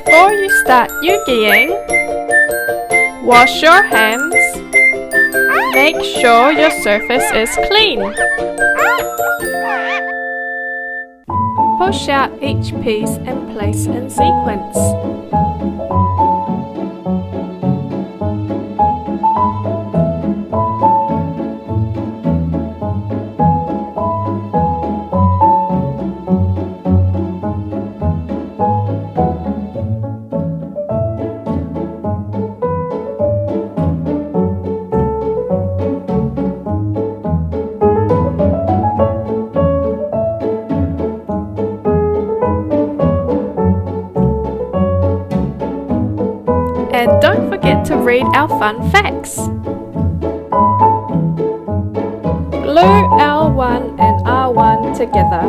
Before you start Eugying, wash your hands. Make sure your surface is clean. Push out each piece and place in sequence. And don't forget to read our fun facts. Glue L1 and R1 together.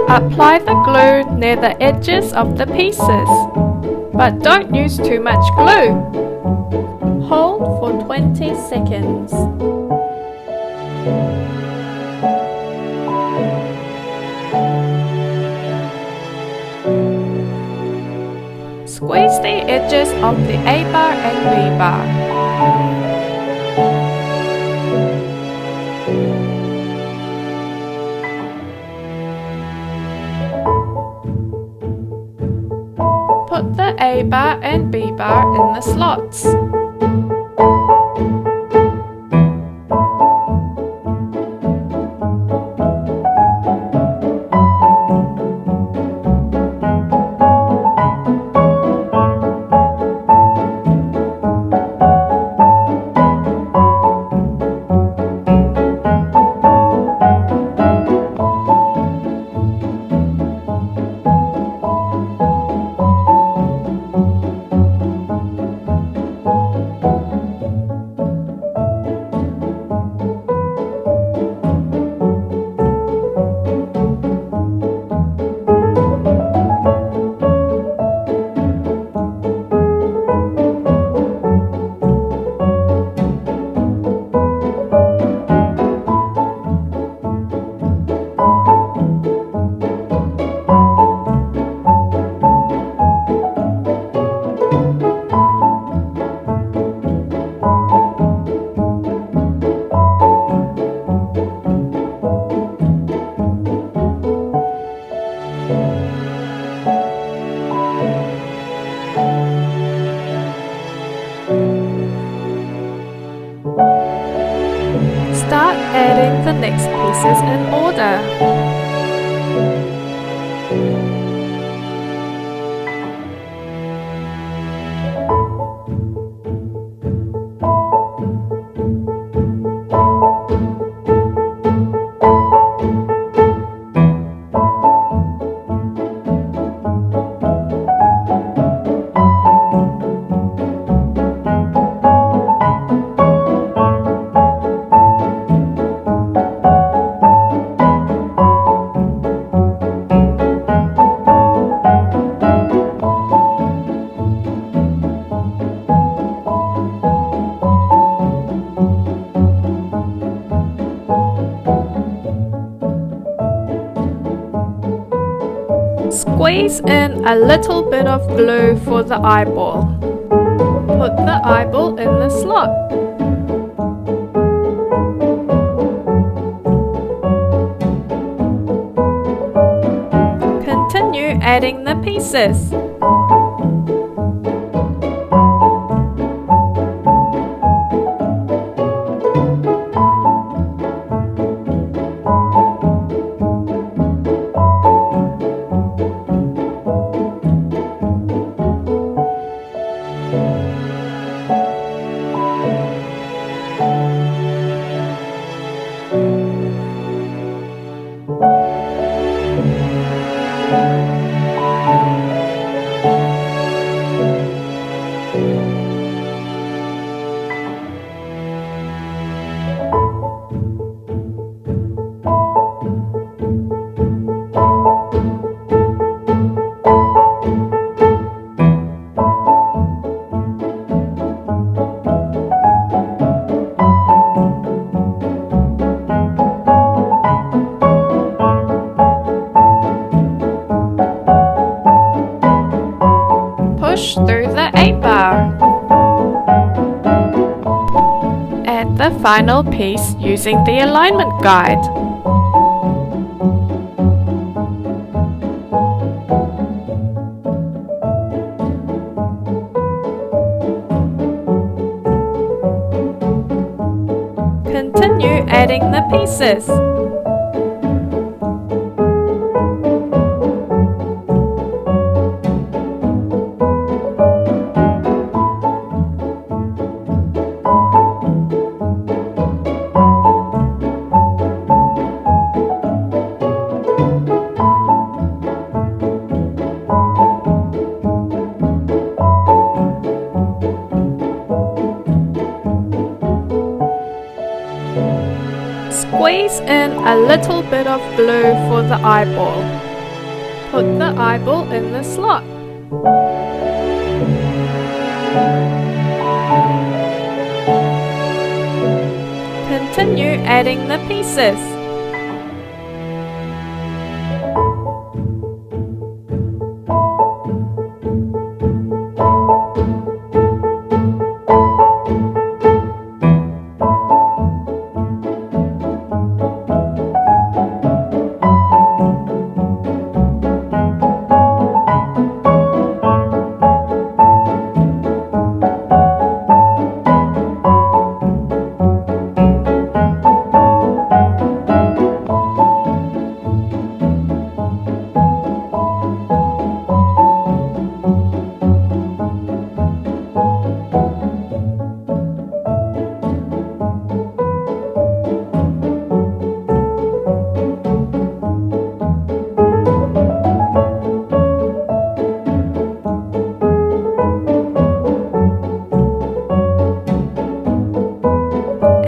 Apply the glue near the edges of the pieces, but don't use too much glue. Hold for 20 seconds. Squeeze the edges of the A bar and B bar. Put the A bar and B bar in the slots. Start adding the next pieces in order. Squeeze in a little bit of glue for the eyeball. Put the eyeball in the slot. Continue adding the pieces. push through the A-bar. Add the final piece using the alignment guide. Continue adding the pieces. Squeeze in a little bit of glue for the eyeball. Put the eyeball in the slot. Continue adding the pieces.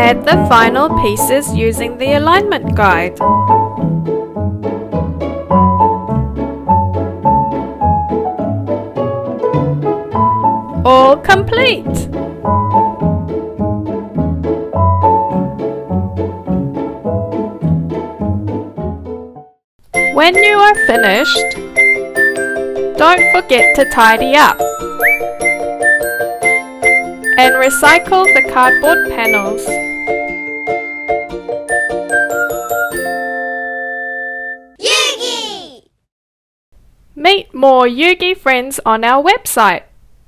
Add the final pieces using the alignment guide. All complete! When you are finished, don't forget to tidy up and recycle the cardboard panels. Eugy! Meet more Eugy friends on our website.